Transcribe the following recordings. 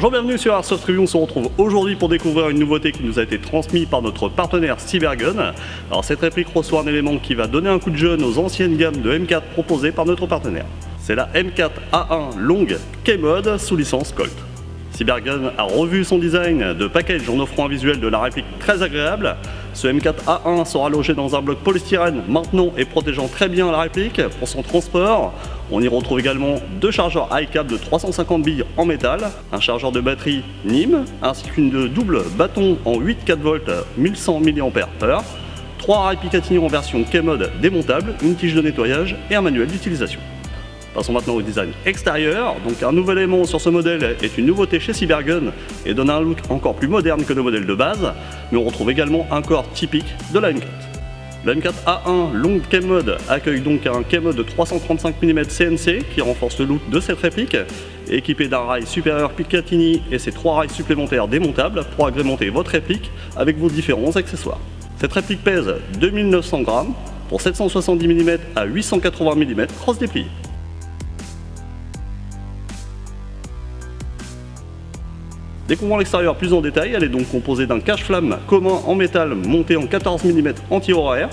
Bonjour, bienvenue sur Airsoft Review. On se retrouve aujourd'hui pour découvrir une nouveauté qui nous a été transmise par notre partenaire Cybergun. Alors cette réplique reçoit un élément qui va donner un coup de jeune aux anciennes gammes de M4 proposées par notre partenaire. C'est la M4A1 longue K-Mode sous licence Colt. Cybergun a revu son design de package en offrant un visuel de la réplique très agréable. Ce M4A1 sera logé dans un bloc polystyrène maintenant et protégeant très bien la réplique pour son transport. On y retrouve également deux chargeurs high-cap de 350 billes en métal, un chargeur de batterie NIM, ainsi qu'une double bâton en 8 4V 1100 mAh, 3 rails Picatinny en version K-Mode démontable, une tige de nettoyage et un manuel d'utilisation. Passons maintenant au design extérieur. Donc un nouvel élément sur ce modèle est une nouveauté chez Cybergun et donne un look encore plus moderne que le modèle de base, mais on retrouve également un corps typique de la M4. La M4A1 longue K-Mode accueille donc un K-Mode de 335 mm CNC qui renforce le look de cette réplique, équipé d'un rail supérieur Picatinny et ses 3 rails supplémentaires démontables pour agrémenter votre réplique avec vos différents accessoires. Cette réplique pèse 2900 grammes pour 770 mm à 880 mm cross déplié. Découvrons l'extérieur plus en détail. Elle est donc composée d'un cache-flamme commun en métal monté en 14 mm anti-horaire,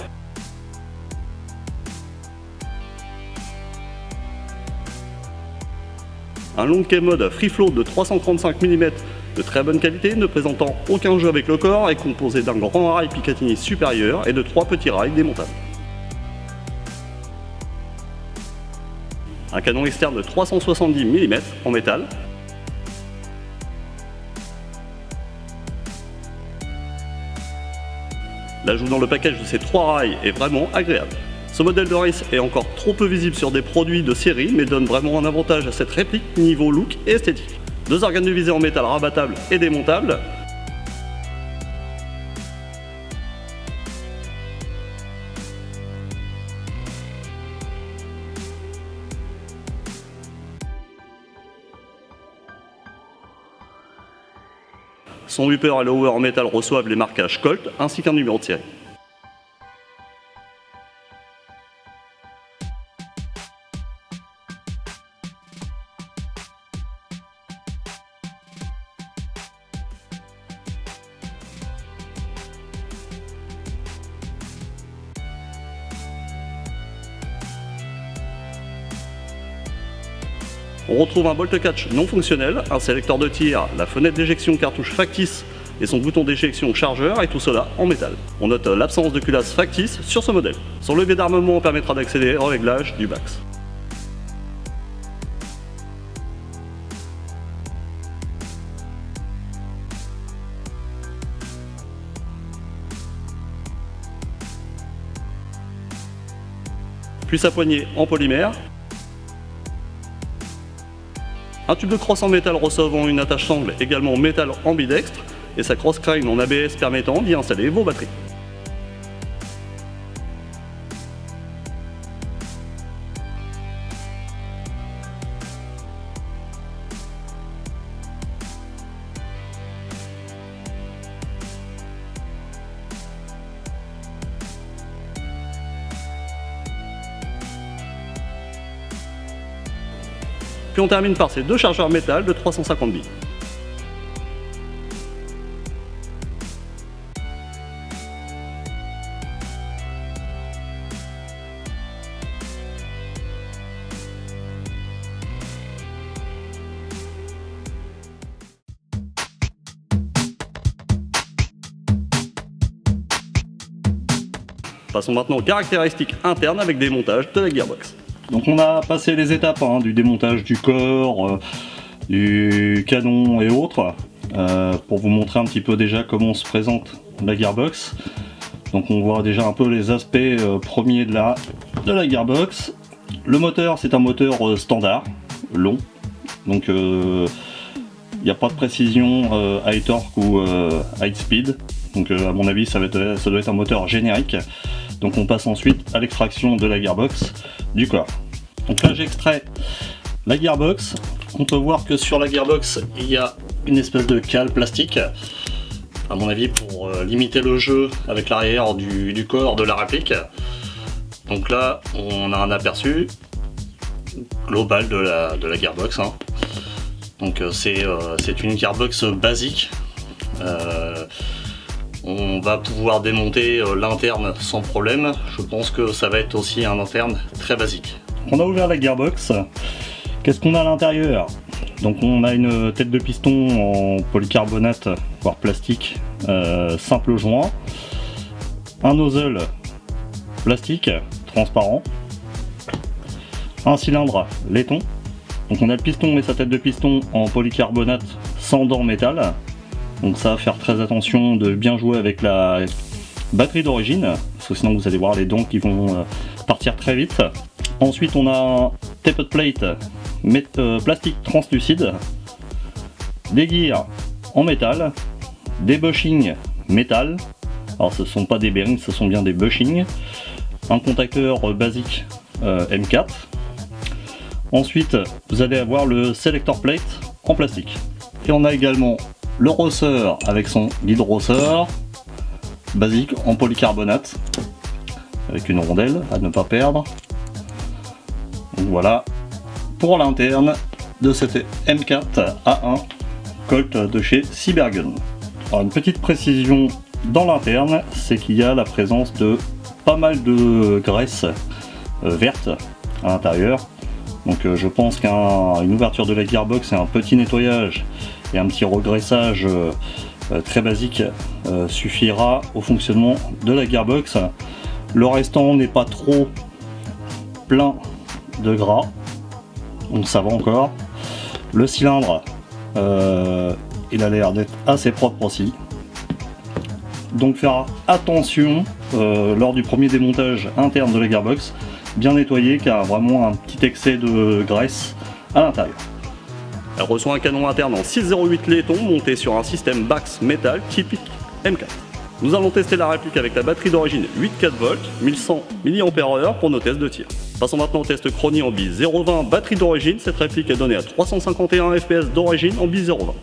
un long K-Mode free float de 335 mm de très bonne qualité, ne présentant aucun jeu avec le corps, est composé d'un grand rail Picatinny supérieur et de 3 petits rails démontables. Un canon externe de 370 mm en métal, l'ajout dans le package de ces 3 rails est vraiment agréable. Ce modèle de race est encore trop peu visible sur des produits de série, mais donne vraiment un avantage à cette réplique niveau look et esthétique. 2 organes de visée en métal rabattables et démontables. Son upper et lower en métal reçoivent les marquages Colt ainsi qu'un numéro de série. On retrouve un bolt catch non fonctionnel, un sélecteur de tir, la fenêtre d'éjection cartouche factice et son bouton d'éjection chargeur, et tout cela en métal. On note l'absence de culasse factice sur ce modèle. Son levier d'armement permettra d'accéder au réglage du max. Puis sa poignée en polymère. Un tube de crosse en métal recevant une attache sangle également en métal ambidextre et sa cross crane en ABS permettant d'y installer vos batteries. Puis on termine par ces 2 chargeurs métal de 350 billes. Passons maintenant aux caractéristiques internes avec des montages de la gearbox. Donc on a passé les étapes du démontage du corps, du canon et autres, pour vous montrer un petit peu déjà comment se présente la gearbox. Donc on voit déjà un peu les aspects premiers de la gearbox. Le moteur, c'est un moteur standard, long, donc il n'y a pas de précision high torque ou high speed. Donc à mon avis ça doit être un moteur générique. Donc on passe ensuite à l'extraction de la gearbox du corps. Donc là j'extrais la gearbox. On peut voir que sur la gearbox il y a une espèce de cale plastique, à mon avis pour limiter le jeu avec l'arrière du corps de la réplique. Donc là on a un aperçu global de la gearbox. Donc c'est une gearbox basique. On va pouvoir démonter l'interne sans problème. Je pense que ça va être aussi un interne très basique. On a ouvert la gearbox. Qu'est-ce qu'on a à l'intérieur? Donc on a une tête de piston en polycarbonate, voire plastique, simple joint. Un nozzle plastique, transparent. Un cylindre laiton. Donc on a le piston et sa tête de piston en polycarbonate sans dents métal. Donc ça va faire très attention de bien jouer avec la batterie d'origine, parce que sinon vous allez voir les dents qui vont partir très vite. Ensuite on a un tapered plate plastique translucide, des gears en métal, des bushings métal. Alors ce ne sont pas des bearings, ce sont bien des bushings. Un contacteur basique M4. Ensuite vous allez avoir le selector plate en plastique. Et on a également le rosseur avec son guide rosseur basique en polycarbonate avec une rondelle à ne pas perdre. Donc voilà pour l'interne de cette M4 A1 Colt de chez Cybergun. Alors une petite précision dans l'interne, c'est qu'il y a la présence de pas mal de graisse verte à l'intérieur. Donc je pense qu'une ouverture de la gearbox et un petit nettoyage et un petit regraissage très basique suffira au fonctionnement de la gearbox. Le restant n'est pas trop plein de gras, donc ça va encore. Le cylindre, il a l'air d'être assez propre aussi. Donc faire attention lors du premier démontage interne de la gearbox, bien nettoyer car vraiment un petit excès de graisse à l'intérieur. Elle reçoit un canon interne en 608 laiton monté sur un système Bax métal typique M4. Nous allons tester la réplique avec la batterie d'origine 8,4V, 1100 mAh pour nos tests de tir. Passons maintenant au test chronie en bi 0,20 batterie d'origine. Cette réplique est donnée à 351 fps d'origine en bi 0,20.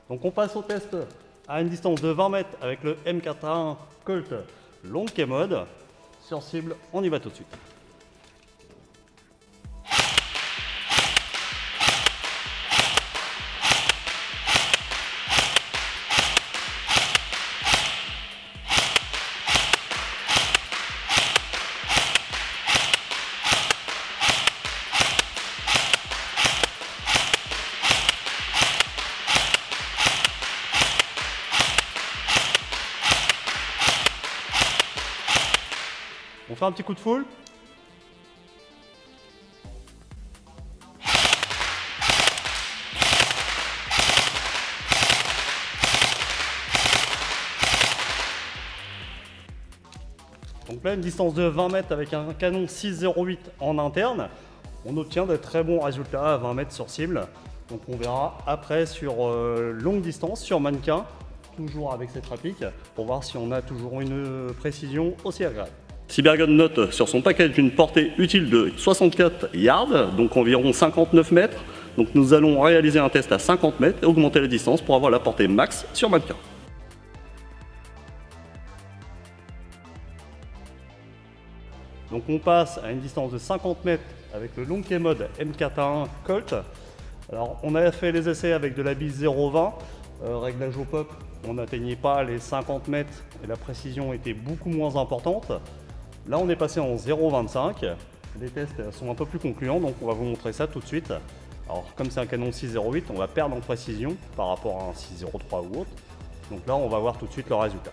Donc on passe au test à une distance de 20 mètres avec le M4A1 Colt Long K Mode. Sur cible, on y va tout de suite. On fait un petit coup de full. Donc là, une distance de 20 mètres avec un canon 6,08 en interne. On obtient de très bons résultats à 20 mètres sur cible. Donc on verra après sur longue distance, sur mannequin, toujours avec cette réplique, pour voir si on a toujours une précision aussi agréable. Cybergun note sur son package une portée utile de 64 yards, donc environ 59 mètres. Donc nous allons réaliser un test à 50 mètres et augmenter la distance pour avoir la portée max sur mannequin. Donc on passe à une distance de 50 mètres avec le Long K Mode M4A1 Colt. Alors on a fait les essais avec de la bise 0,20, réglage au pop, on n'atteignait pas les 50 mètres et la précision était beaucoup moins importante. Là on est passé en 0,25, les tests sont un peu plus concluants donc on va vous montrer ça tout de suite. Alors comme c'est un canon 6,08, on va perdre en précision par rapport à un 6,03 ou autre. Donc là on va voir tout de suite le résultat.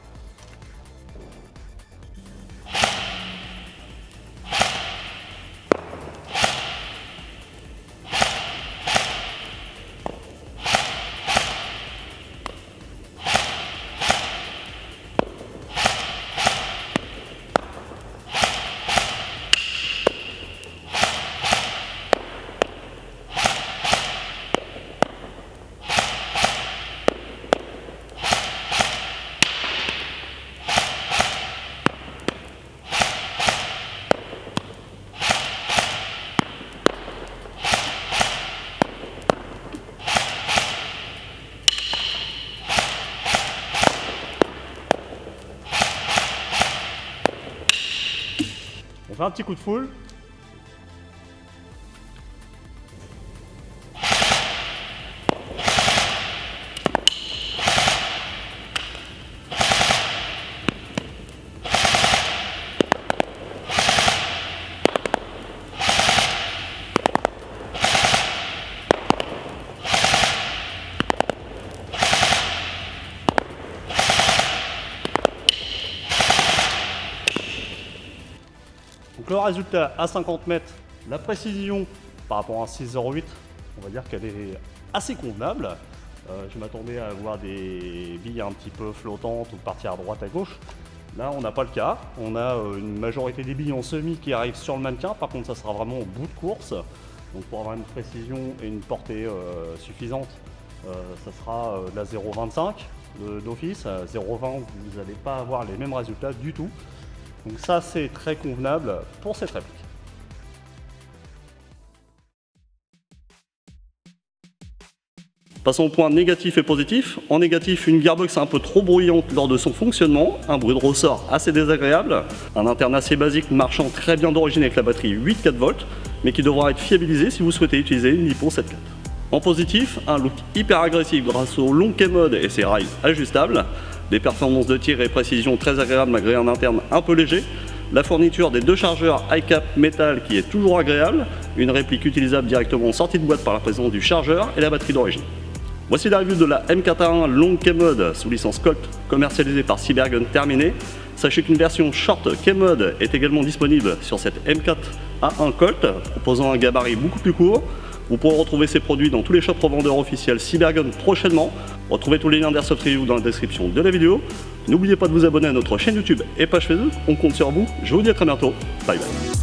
On fait un petit coup de full. Donc le résultat à 50 mètres, la précision par rapport à un 6,08, on va dire qu'elle est assez convenable. Je m'attendais à avoir des billes un petit peu flottantes ou partir à droite à gauche. Là on n'a pas le cas, on a une majorité des billes en semi qui arrivent sur le mannequin, par contre ça sera vraiment au bout de course. Donc pour avoir une précision et une portée suffisante, ça sera de la 0,25 d'office. À 0,20 vous n'allez pas avoir les mêmes résultats du tout. Donc ça c'est très convenable pour cette réplique. Passons au point négatif et positif. En négatif, une gearbox un peu trop bruyante lors de son fonctionnement, un bruit de ressort assez désagréable, un interne assez basique marchant très bien d'origine avec la batterie 8,4 V, mais qui devra être fiabilisé si vous souhaitez utiliser une Nippon 7.4. En positif, un look hyper agressif grâce au long K-Mode et ses rails ajustables, des performances de tir et précision très agréables malgré un interne un peu léger, la fourniture des deux chargeurs iCap métal qui est toujours agréable, une réplique utilisable directement en sortie de boîte par la présence du chargeur et la batterie d'origine. Voici la review de la M4A1 Long K-Mode sous licence Colt commercialisée par Cybergun terminée. Sachez qu'une version Short K-Mode est également disponible sur cette M4A1 Colt, proposant un gabarit beaucoup plus court. Vous pourrez retrouver ces produits dans tous les shops revendeurs officiels Cybergun prochainement. Retrouvez tous les liens d'Airsoft Review dans la description de la vidéo. N'oubliez pas de vous abonner à notre chaîne YouTube et page Facebook. On compte sur vous. Je vous dis à très bientôt. Bye bye.